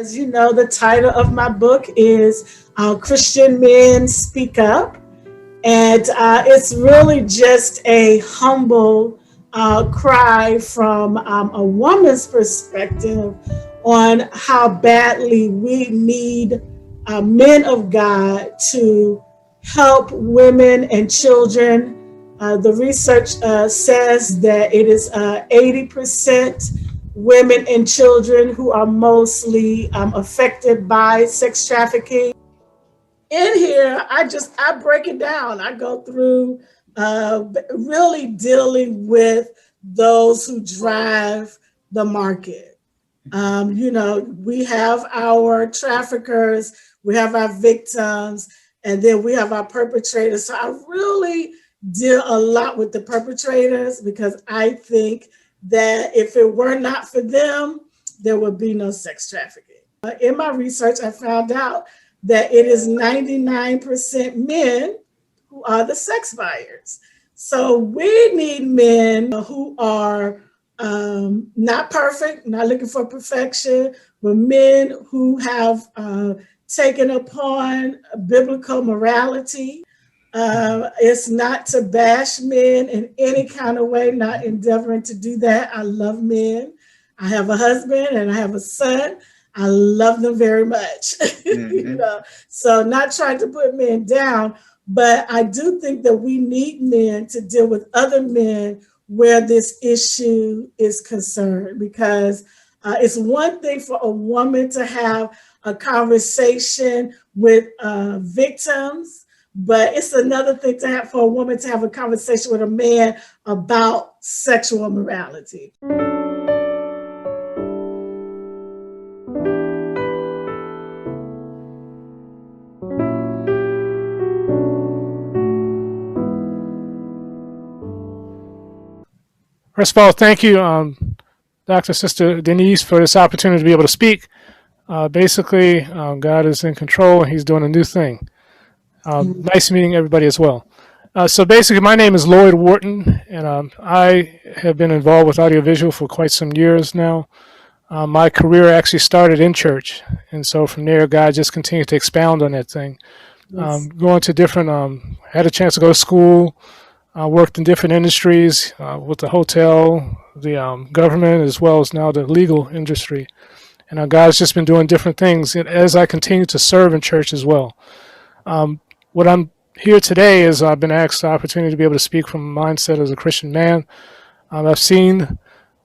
As you know, the title of my book is Christian Men Speak Up. And it's really just a humble cry from a woman's perspective on how badly we need men of God to help women and children. The research says that it is 80% women and children who are mostly affected by sex trafficking. In here, I break it down. I go through really dealing with those who drive the market. We have our traffickers, we have our victims, and then we have our perpetrators. So I really deal a lot with the perpetrators because I think that if it were not for them, there would be no sex trafficking. In my research, I found out that it is 99% men who are the sex buyers. So we need men who are not perfect, not looking for perfection, but men who have taken upon biblical morality. It's not to bash men in any kind of way, not endeavoring to do that. I love men. I have a husband and I have a son. I love them very much. So not trying to put men down, but I do think that we need men to deal with other men where this issue is concerned, because it's one thing for a woman to have a conversation with victims, but it's another thing for a woman to have a conversation with a man about sexual morality. First of all, thank you, Dr. Sister Denise, for this opportunity to be able to speak. Basically, God is in control and he's doing a new thing. Nice meeting everybody as well. So basically, my name is Lloyd Wharton, and I have been involved with audiovisual for quite some years now. My career actually started in church, and so from there, God just continued to expound on that thing. Yes. Going to different, had a chance to go to school, worked in different industries with the hotel, the government, as well as now the legal industry. And God's just been doing different things as I continue to serve in church as well. What I'm here today is I've been asked the opportunity to be able to speak from a mindset as a Christian man. I've seen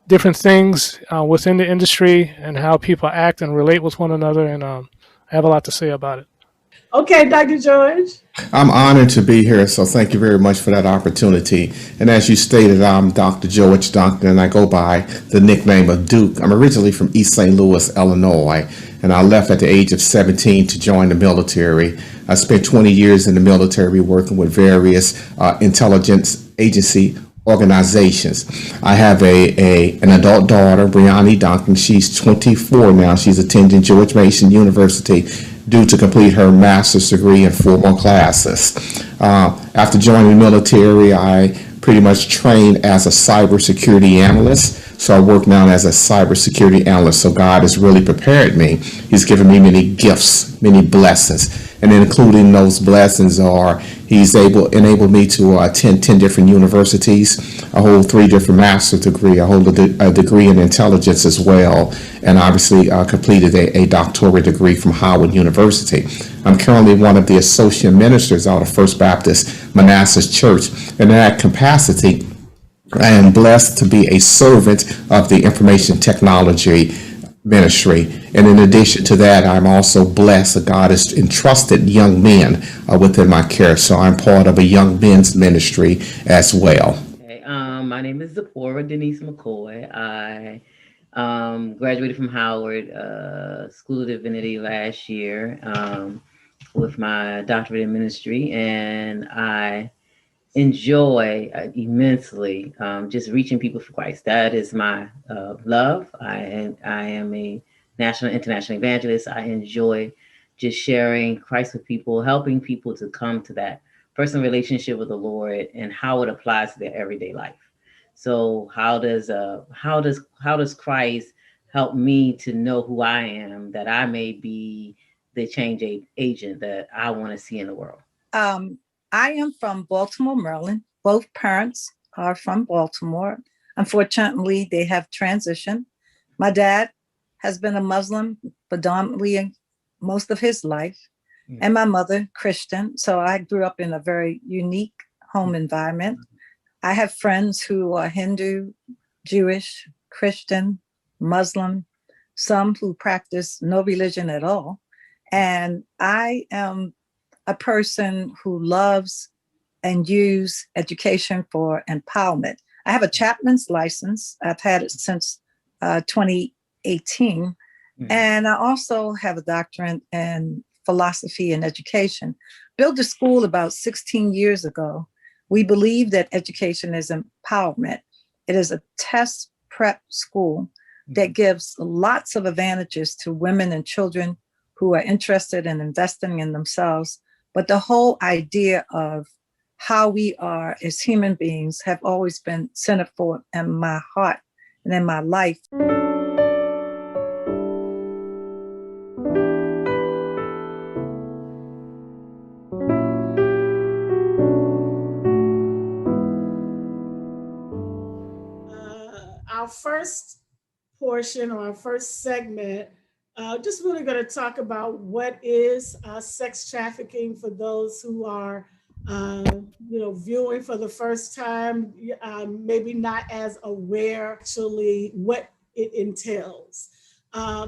different things within the industry and how people act and relate with one another, and I have a lot to say about it. Okay, Dr. George. I'm honored to be here, so thank you very much for that opportunity. And as you stated, I'm Dr. George Duncan, and I go by the nickname of Duke. I'm originally from East St. Louis, Illinois, and I left at the age of 17 to join the military. I spent 20 years in the military working with various intelligence agency organizations. I have an adult daughter, Brianni Duncan. She's 24 now. She's attending George Mason University due to complete her master's degree in 4 more classes. After joining the military, I pretty much trained as a cybersecurity analyst. So I work now as a cybersecurity analyst. So God has really prepared me. He's given me many gifts, many blessings. And including those blessings are he's enabled me to attend 10 different universities. I hold 3 different master's degrees. I hold a degree in intelligence as well. And obviously completed a doctorate degree from Howard University. I'm currently one of the associate ministers out of First Baptist Manassas Church. And in that capacity, I am blessed to be a servant of the information technology ministry. And in addition to that, I'm also blessed that God has entrusted young men within my care. So I'm part of a young men's ministry as well. Okay, my name is Zipporah Denise McCoy. I graduated from Howard School of Divinity last year with my doctorate in ministry, and I enjoy immensely just reaching people for Christ. That is my love. I am a national, international evangelist. I enjoy just sharing Christ with people, helping people to come to that personal relationship with the Lord and how it applies to their everyday life. So how does Christ helped me to know who I am, that I may be the change agent that I want to see in the world. I am from Baltimore, Maryland. Both parents are from Baltimore. Unfortunately, they have transitioned. My dad has been a Muslim predominantly most of his life, and my mother, Christian. So I grew up in a very unique home environment. I have friends who are Hindu, Jewish, Christian, Muslim, some who practice no religion at all. And I am a person who loves and use education for empowerment. I have a chaplain's license. I've had it since 2018. And I also have a doctorate in philosophy and education. Built a school about 16 years ago. We believe that education is empowerment. It is a test prep school that gives lots of advantages to women and children who are interested in investing in themselves. But the whole idea of how we are as human beings have always been centered for in my heart and in my life. Our first portion or our first segment, just really going to talk about what is sex trafficking for those who are, viewing for the first time, maybe not as aware actually what it entails.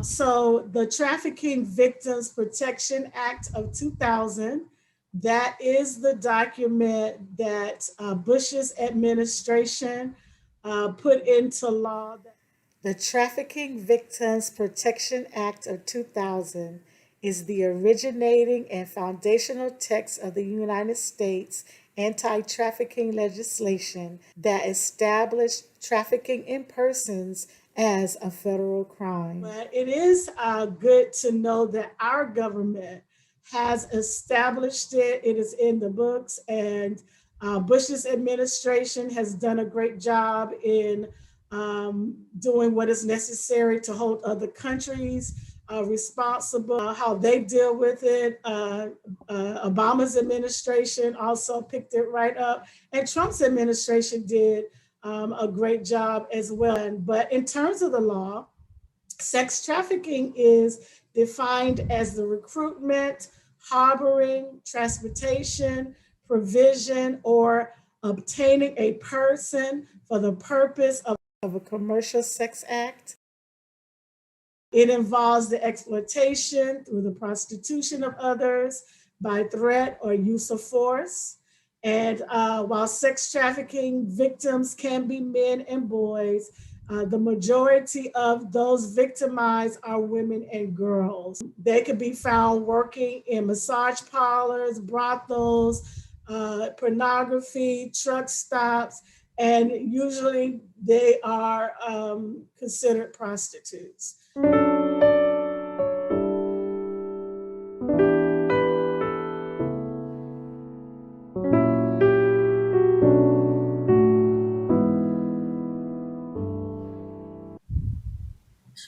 So the Trafficking Victims Protection Act of 2000, that is the document that Bush's administration put into law. The Trafficking Victims Protection Act of 2000 is the originating and foundational text of the United States anti-trafficking legislation that established trafficking in persons as a federal crime. But it is good to know that our government has established it. It is in the books, and Bush's administration has done a great job in doing what is necessary to hold other countries responsible, how they deal with it. Obama's administration also picked it right up, and Trump's administration did a great job as well. But in terms of the law, sex trafficking is defined as the recruitment, harboring, transportation, provision, or obtaining a person for the purpose of a commercial sex act. It involves the exploitation through the prostitution of others by threat or use of force. And while sex trafficking victims can be men and boys, the majority of those victimized are women and girls. They could be found working in massage parlors, brothels, pornography, truck stops, and usually they are considered prostitutes.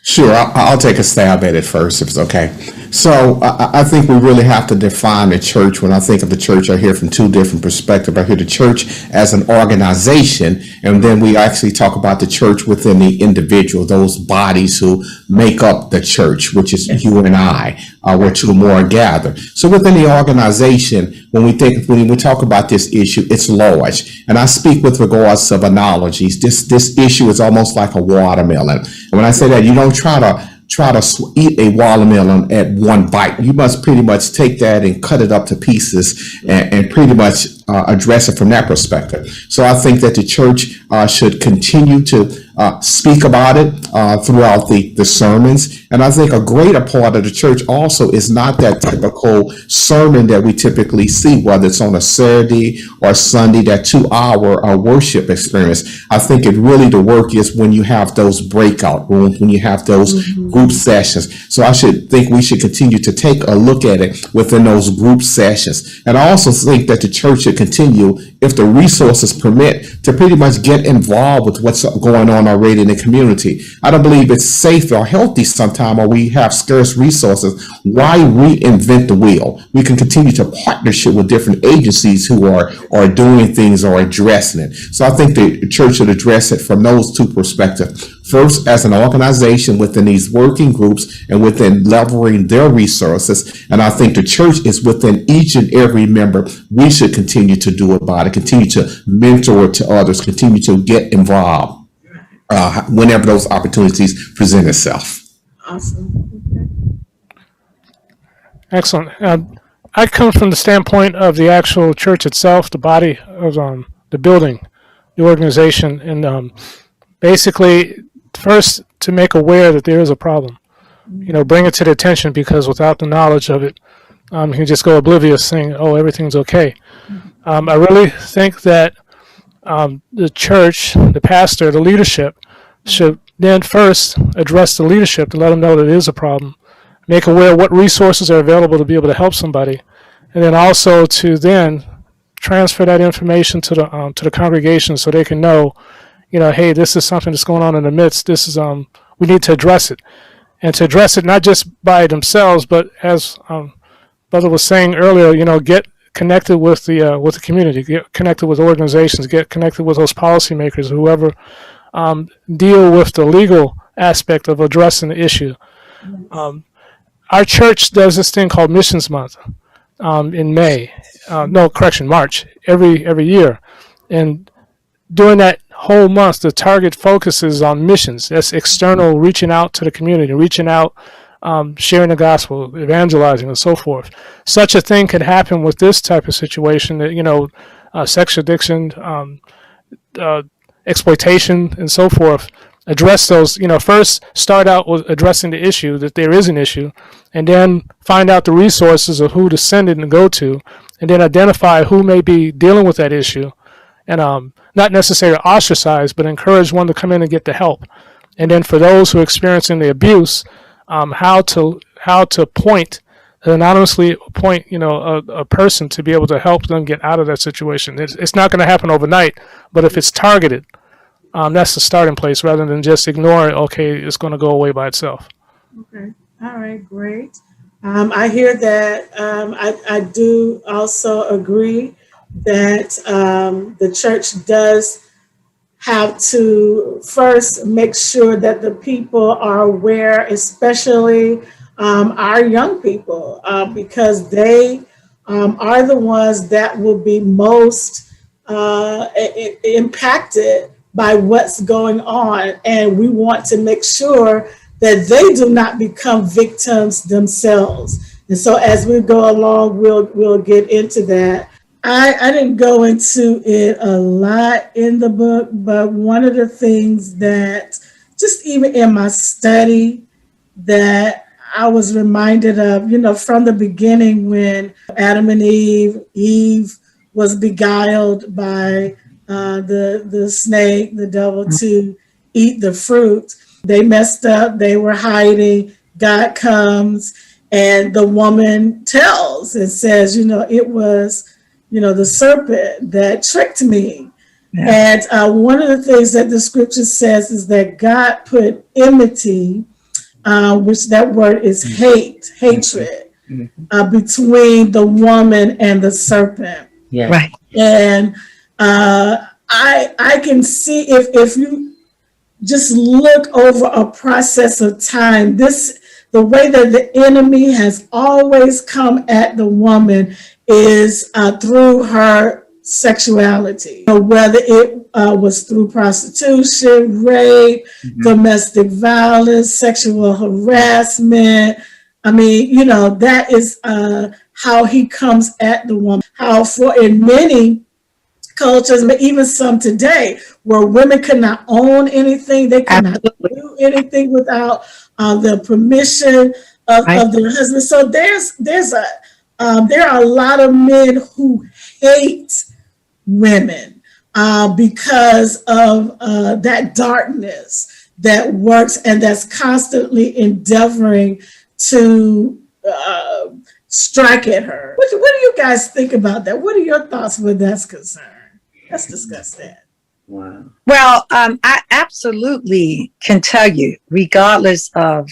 Sure, I'll take a stab at it first, if it's okay. So I think we really have to define the church. When I think of the church, I hear from two different perspectives. I hear the church as an organization, and then we actually talk about the church within the individual, those bodies who make up the church, which is you and I, where two or more are gathered. So within the organization, when we talk about this issue, it's large. And I speak with regards of analogies. This issue is almost like a watermelon. And when I say that, you don't try to eat a watermelon at one bite. You must pretty much take that and cut it up to pieces and pretty much address it from that perspective. So I think that the church should continue to speak about it throughout the sermons. And I think a greater part of the church also is not that typical sermon that we typically see, whether it's on a Saturday or Sunday, that 2-hour worship experience. I think the work is when you have those breakout rooms, when you have those group sessions. So we should continue to take a look at it within those group sessions. And I also think that the church should continue, if the resources permit, to pretty much get involved with what's going on already in the community. I don't believe it's safe or healthy sometime or we have scarce resources. Why reinvent the wheel? We can continue to partnership with different agencies who are doing things or addressing it. So I think the church should address it from those two perspectives. First, as an organization within these working groups and within leveraging their resources. And I think the church is within each and every member. We should continue to do about it, continue to mentor to others, continue to get involved whenever those opportunities present itself. Awesome. Excellent. I come from the standpoint of the actual church itself, the body of the building, the organization, and basically first to make aware that there is a problem. Bring it to the attention, because without the knowledge of it, you can just go oblivious saying, oh, everything's okay. I really think that the church, the pastor, the leadership should then first address the leadership to let them know that it is a problem, make aware what resources are available to be able to help somebody, and then also to then transfer that information to the congregation so they can know, hey, this is something that's going on in the midst. This is we need to address it, and to address it not just by themselves, but as Brother was saying earlier, get connected with the community, get connected with organizations, get connected with those policymakers, whoever deal with the legal aspect of addressing the issue. Our church does this thing called Missions Month in March, every year, and during that whole month, the target focuses on missions. That's external, reaching out to the community, reaching out, sharing the gospel, evangelizing, and so forth. Such a thing could happen with this type of situation that, sex addiction, exploitation, and so forth. Address those, first start out with addressing the issue, that there is an issue, and then find out the resources of who to send it and go to, and then identify who may be dealing with that issue, and not necessarily ostracize, but encourage one to come in and get the help. And then for those who are experiencing the abuse, how to anonymously appoint a person to be able to help them get out of that situation. It's not going to happen overnight, but if it's targeted, that's the starting place, rather than just ignore it. Okay, it's going to go away by itself. Okay. All right. Great. I hear that. I do also agree that the church does have to first make sure that the people are aware, especially our young people, because they are the ones that will be most impacted by what's going on. And we want to make sure that they do not become victims themselves. And so as we go along, we'll get into that. I didn't go into it a lot in the book, but one of the things that just even in my study that I was reminded of, from the beginning when Adam and Eve was beguiled by the snake, the devil, to eat the fruit. They messed up, they were hiding, God comes, and the woman tells and says, it was the serpent that tricked me. Yeah. And one of the things that the scripture says is that God put enmity, which that word is hatred, between the woman and the serpent. Yeah. Right. And I can see if you just look over a process of time, the way that the enemy has always come at the woman is through her sexuality, whether it was through prostitution, rape, domestic violence, sexual harassment. I mean, that is how he comes at the woman. How in many cultures, but even some today, where women cannot own anything, they cannot do anything without the permission of their husband. So there are a lot of men who hate women because of that darkness that works and that's constantly endeavoring to strike at her. What do you guys think about that? What are your thoughts where that's concerned? Let's discuss that. Wow. Well, I absolutely can tell you, regardless of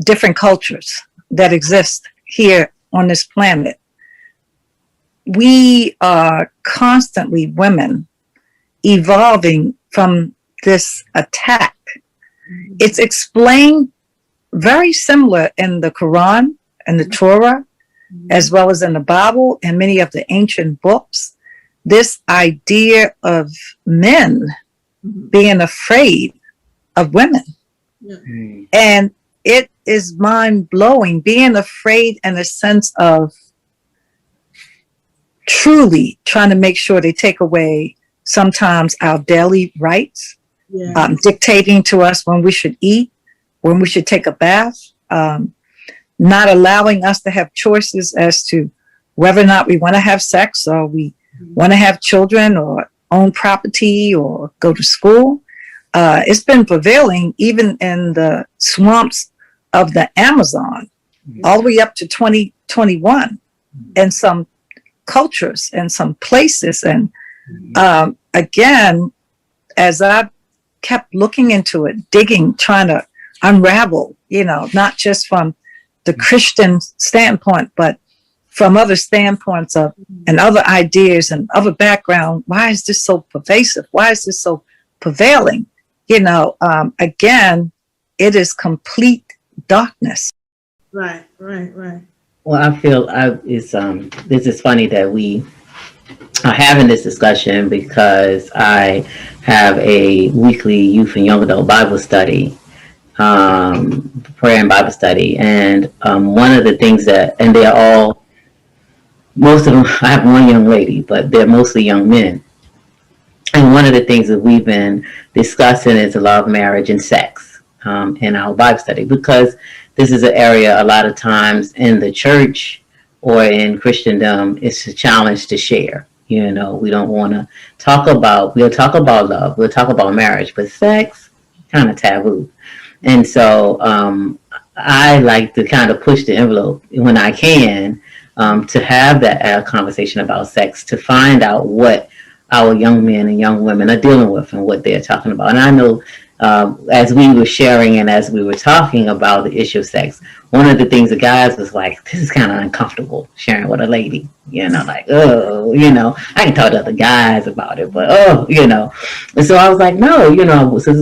different cultures that exist here on this planet, we are constantly, women, evolving from this attack. It's explained very similar in the Quran and the Torah, as well as in the Bible and many of the ancient books. This idea of men being afraid of women. And it is mind-blowing, being afraid in a sense of truly trying to make sure they take away sometimes our daily rights, dictating to us when we should eat, when we should take a bath, not allowing us to have choices as to whether or not we want to have sex, or we want to have children, or own property, or go to school. It's been prevailing even in the swamps of the Amazon, all the way up to 2021, in some cultures and some places. And again, as I kept looking into it, digging, trying to unravel, not just from the Christian standpoint, but from other standpoints of and other ideas and other background. Why is this so pervasive? Why is this so prevailing? Again, it is complete darkness. Right. Well, I feel this is funny that we are having this discussion, because I have a weekly youth and young adult Bible study, prayer and Bible study. And one of the things and they're all, most of them, I have one young lady, but they're mostly young men. And one of the things that we've been discussing is the love, marriage, and sex in our Bible study, because this is an area a lot of times in the church or in Christendom, it's a challenge to share. We don't want to talk about, we'll talk about love, we'll talk about marriage, but sex, kind of taboo. And so I like to kind of push the envelope when I can to have that conversation about sex, to find out what our young men and young women are dealing with and what they're talking about. And I know as we were sharing and as we were talking about the issue of sex, one of the things the guys was like, this is kind of uncomfortable sharing with a lady, like, I can talk to other guys about it, but, And so I was like, no, so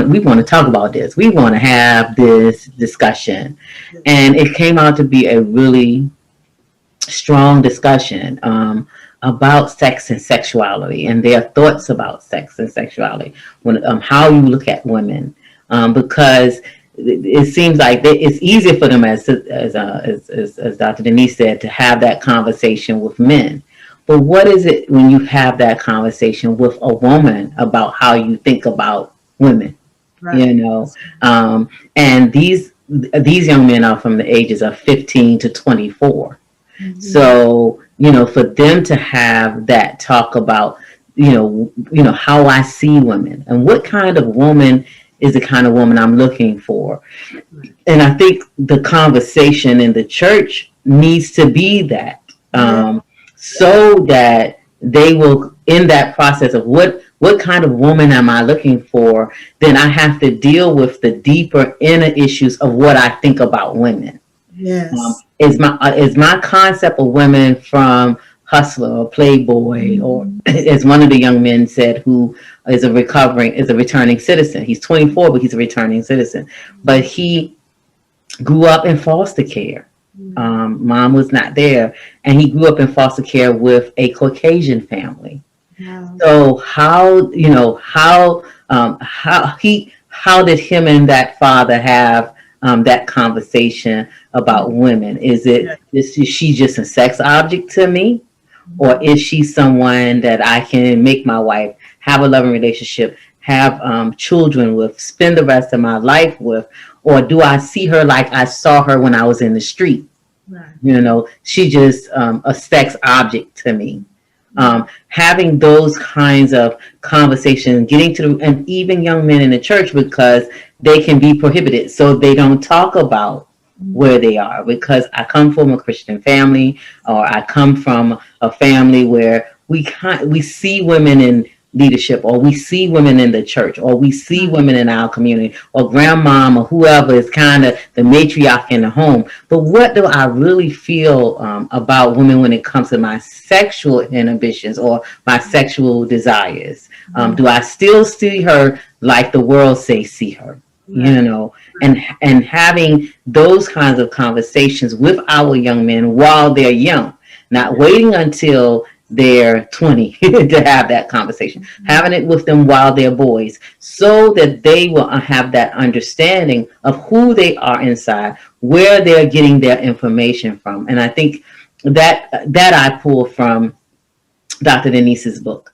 we want to talk about this. We want to have this discussion. And it came out to be a really strong discussion about sex and sexuality, and their thoughts about sex and sexuality, when how you look at women, because it seems like it's easier for them, as Dr. Denise said, to have that conversation with men. But what is it when you have that conversation with a woman about how you think about women? Right. And these young men are from the ages of 15 to 24. Mm-hmm. So, for them to have that talk about, how I see women and what kind of woman is the kind of woman I'm looking for. And I think the conversation in the church needs to be that, so that they will, in that process of what kind of woman am I looking for, then I have to deal with the deeper inner issues of what I think about women. Yes. Is my concept of women from Hustler or Playboy, or as one of the young men said, who is a returning citizen. He's 24, but he's a returning citizen. But he grew up in foster care. Mom was not there, and he grew up in foster care with a Caucasian family. Wow. So how did him and that father have that conversation about women? Is she just a sex object to me? Or is she someone that I can make my wife, have a loving relationship, have children with, spend the rest of my life with? Or do I see her like I saw her when I was in the street? Right. She just a sex object to me. Having those kinds of conversations, getting to and even young men in the church, because they can be prohibited, so they don't talk about where they are, because I come from a Christian family, or I come from a family where we see women in leadership, or we see women in the church, or we see women in our community, or grandmom or whoever is kind of the matriarch in the home. But what do I really feel about women when it comes to my sexual inhibitions or my sexual desires? Do I still see her like the world see her? You know, and having those kinds of conversations with our young men while they're young, not waiting until they're 20 to have that conversation, having it with them while they're boys, so that they will have that understanding of who they are inside, where they're getting their information from. And I think that I pull from Dr. Denise's book.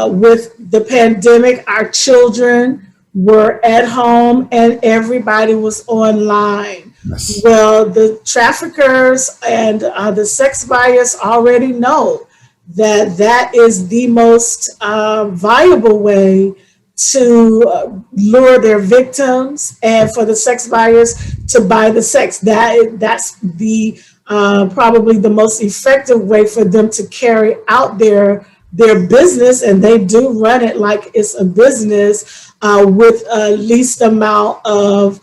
With the pandemic, our children were at home and everybody was online. Yes. Well, the traffickers and the sex buyers already know that is the most viable way to lure their victims, and for the sex buyers to buy the sex. That's the probably the most effective way for them to carry out their business, and they do run it like it's a business with least amount of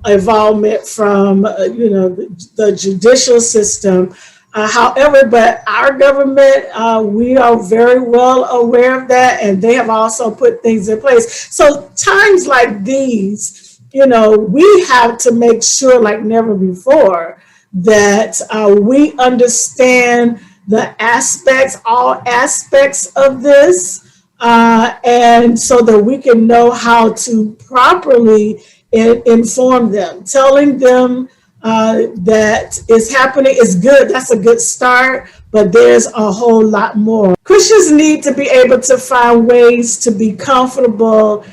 involvement from the judicial system. However, but our government, we are very well aware of that, and they have also put things in place. So times like these, we have to make sure, like never before, that we understand all aspects of this, and so that we can know how to properly inform them. Telling them that is happening is good. That's a good start, but there's a whole lot more. Christians need to be able to find ways to be comfortable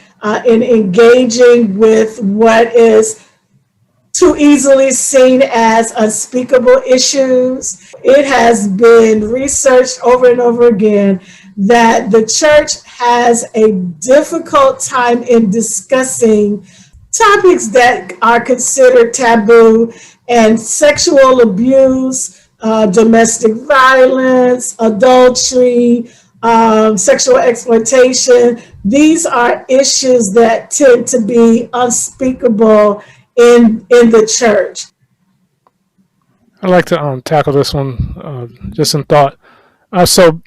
in engaging with what is too easily seen as unspeakable issues. It has been researched over and over again that the church has a difficult time in discussing topics that are considered taboo, and sexual abuse, domestic violence, adultery, sexual exploitation. These are issues that tend to be unspeakable in the church. I'd like to tackle this one just in thought. So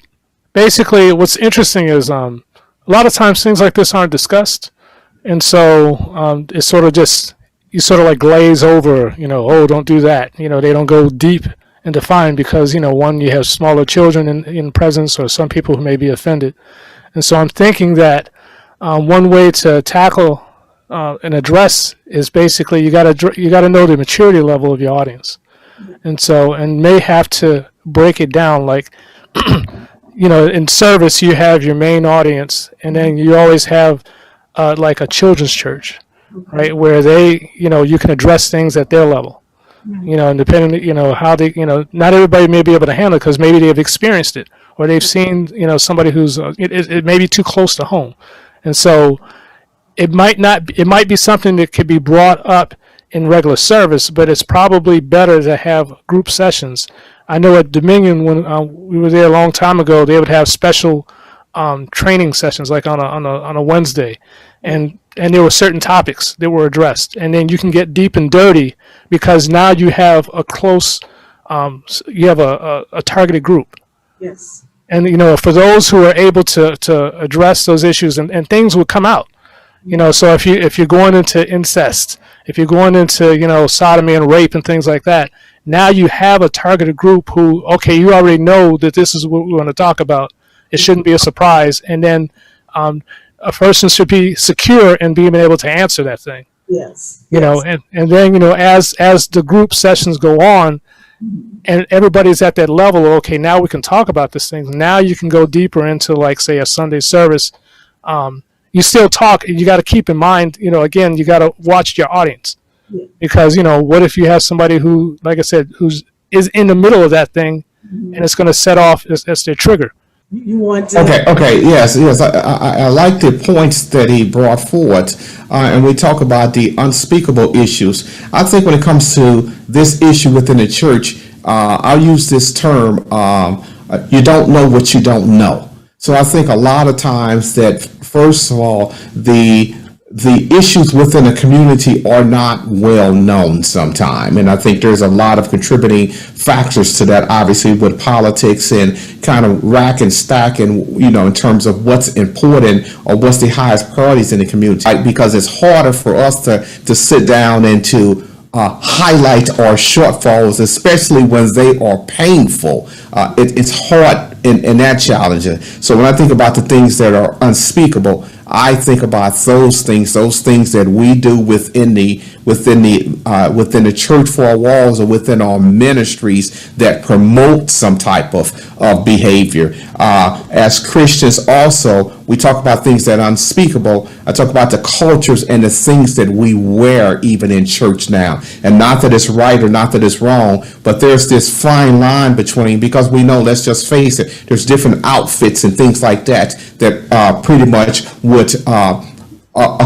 basically what's interesting is a lot of times things like this aren't discussed, and so it's sort of just, you sort of like glaze over, oh, don't do that. They don't go deep and define because, one, you have smaller children in presence, or some people who may be offended. And so I'm thinking that one way to tackle and address is basically you got to know the maturity level of your audience, and may have to break it down. Like, in service you have your main audience, and then you always have like a children's church, right, where they, you can address things at their level, and depending, how they, not everybody may be able to handle it because maybe they've experienced it, or they've seen, somebody who's it may be too close to home, and so. It might be something that could be brought up in regular service, but it's probably better to have group sessions. I know at Dominion, when we were there a long time ago, they would have special training sessions, like on a Wednesday, and there were certain topics that were addressed, and then you can get deep and dirty because now you have a close, you have a targeted group. Yes. And for those who are able to address those issues, and things will come out. So if you're going into incest, if you're going into, sodomy and rape and things like that, now you have a targeted group who, okay, you already know that this is what we want to talk about. It shouldn't be a surprise. And then a person should be secure in being able to answer that thing. Yes. And then, as the group sessions go on and everybody's at that level, okay, now we can talk about this thing. Now you can go deeper into, like, say, a Sunday service. You still talk, you got to keep in mind, again, you got to watch your audience, because, what if you have somebody who, like I said, who's is in the middle of that thing, and it's going to set off as their trigger. You want to? Okay, yes. I like the points that he brought forward, and we talk about the unspeakable issues. I think when it comes to this issue within the church, I'll use this term, you don't know what you don't know. So I think a lot of times that, first of all, the issues within the community are not well known sometimes. And I think there's a lot of contributing factors to that, obviously, with politics and kind of rack and stack and, in terms of what's important or what's the highest priorities in the community. Right? Because it's harder for us to sit down and to highlight our shortfalls, especially when they are painful. It's hard in that challenge. So when I think about the things that are unspeakable, I think about those things that we do within the church four walls or within our ministries that promote some type of behavior. As Christians also, we talk about things that are unspeakable. I talk about the cultures and the things that we wear even in church now. And not that it's right or not that it's wrong, but there's this fine line between, because we know, let's just face it, there's different outfits and things like that pretty much would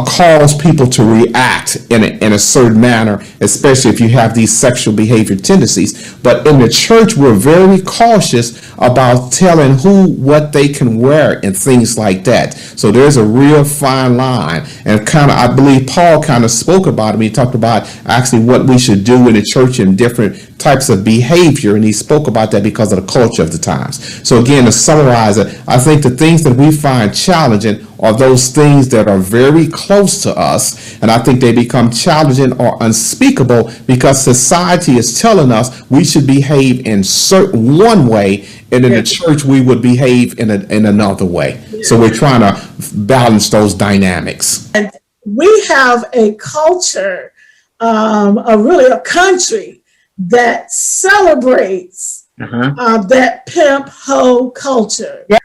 cause people to react in a certain manner, especially if you have these sexual behavior tendencies. But in the church, we're very cautious about telling who what they can wear and things like that. So there's a real fine line, and I believe Paul kind of spoke about it. He talked about actually what we should do in the church and different types of behavior, and he spoke about that because of the culture of the times. So again, to summarize it, I think the things that we find challenging are those things that are very close to us, and I think they become challenging or unspeakable because society is telling us we should behave in certain one way, and in the church we would behave in another way. So we're trying to balance those dynamics. And we have a culture, a country that celebrates that pimp hoe culture. Yeah.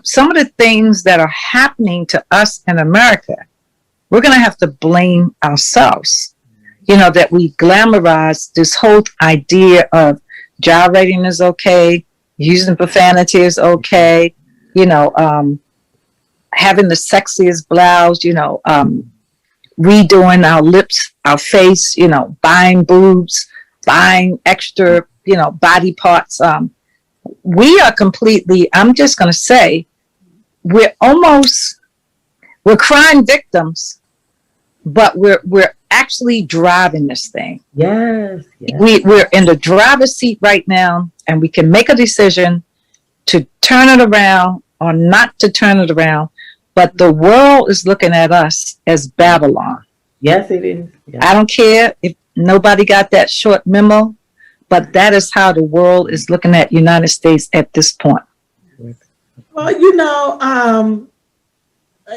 Some of the things that are happening to us in America, we're going to have to blame ourselves. That we glamorize this whole idea of gyrating is okay, using profanity is okay, having the sexiest blouse, redoing our lips, our face, buying boobs, buying extra, body parts. We are completely, I'm just going to say, we're crime victims, but we're actually driving this thing. Yes. We're in the driver's seat right now, and we can make a decision to turn it around or not to turn it around. But the world is looking at us as Babylon. Yes, it is. Yes. I don't care if nobody got that short memo, but that is how the world is looking at United States at this point. Well,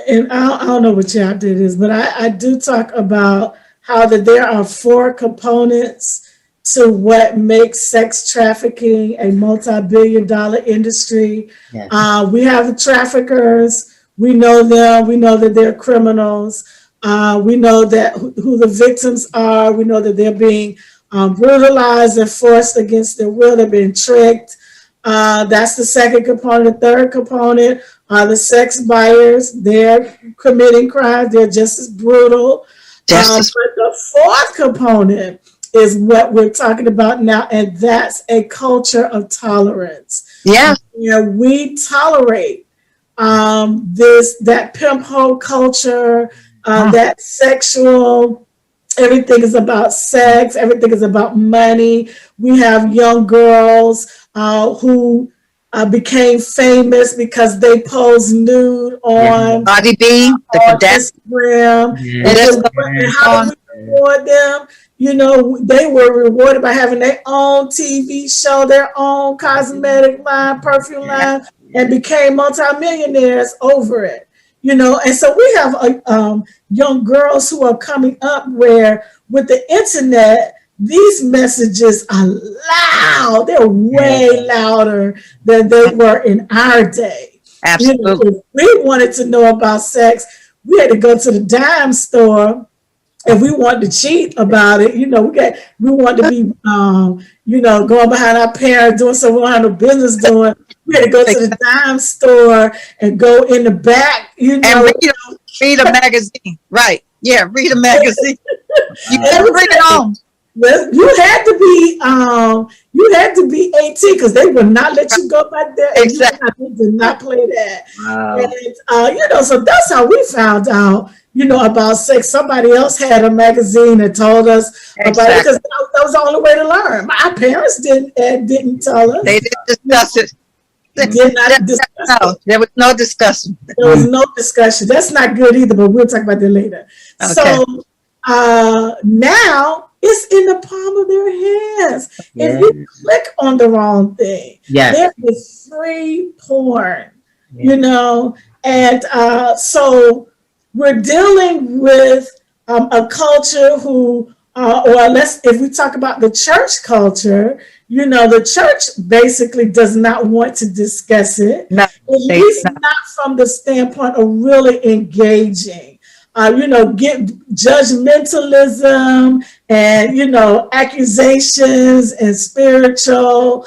and I don't know what chapter it is, but I do talk about how that there are 4 components to what makes sex trafficking a multi-billion-dollar industry. Yes. We have the traffickers. We know them. We know that they're criminals. We know that who the victims are. We know that they're being brutalized and forced against their will. They're being tricked. That's the second component. The third component are the sex buyers. They're committing crimes. They're just as brutal. But the fourth component is what we're talking about now, and that's a culture of tolerance. Yeah. We tolerate that pimp hoe culture, that sexual, everything is about sex, everything is about money. We have young girls who became famous because they posed nude on Instagram. And how do we reward them? They were rewarded by having their own TV show, their own cosmetic line, perfume line, and became multimillionaires over it. And so we have young girls who are coming up where with the internet, these messages are loud. They're way louder than they were in our day. Absolutely. If we wanted to know about sex, we had to go to the dime store if we want to cheat about it, we want to be, going behind our parents, doing something we don't have no business doing. We had to go to the dime store and go in the back, And read a magazine. Right. Yeah, read a magazine. You never bring it home. You had to be 18 because they would not let you go back there. Exactly. They did not play that. Wow. And, so that's how we found out, about sex. Somebody else had a magazine that told us about it because that was the only way to learn. My parents didn't tell us. They didn't discuss it. Did not discuss it. There was no discussion. There was no discussion. That's not good either, but we'll talk about that later. Okay. So now it's in the palm of their hands. Yes. If you click on the wrong thing, there is free porn, and so we're dealing with a culture who, if we talk about the church culture, the church basically does not want to discuss it, at least not from the standpoint of really engaging. Get judgmentalism and, accusations and spiritual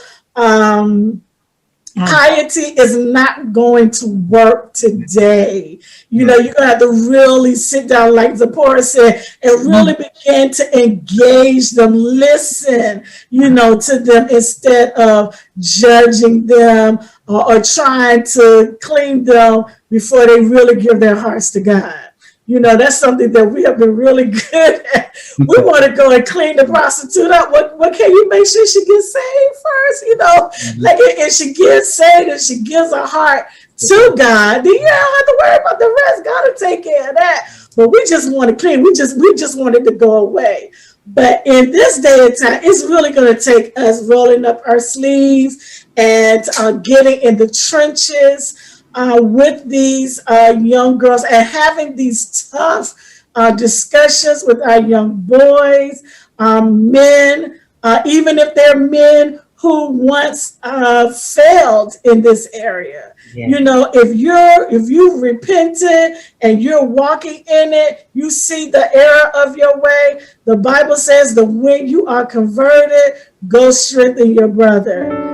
piety is not going to work today. You're going to have to really sit down, like Zipporah said, and really begin to engage them, listen, to them instead of judging them or trying to clean them before they really give their hearts to God. That's something that we have been really good at. We want to go and clean the prostitute up. What can you make sure she gets saved first? Like if she gets saved and she gives her heart to God, then you don't have to worry about the rest. God will take care of that. But we just want to clean. We just want it to go away. But in this day and time, it's really going to take us rolling up our sleeves and getting in the trenches with these young girls and having these tough discussions with our young boys, men, even if they're men who once failed in this area. If you repented and you're walking in it, you see the error of your way. The Bible says that when you are converted, go strengthen your brother.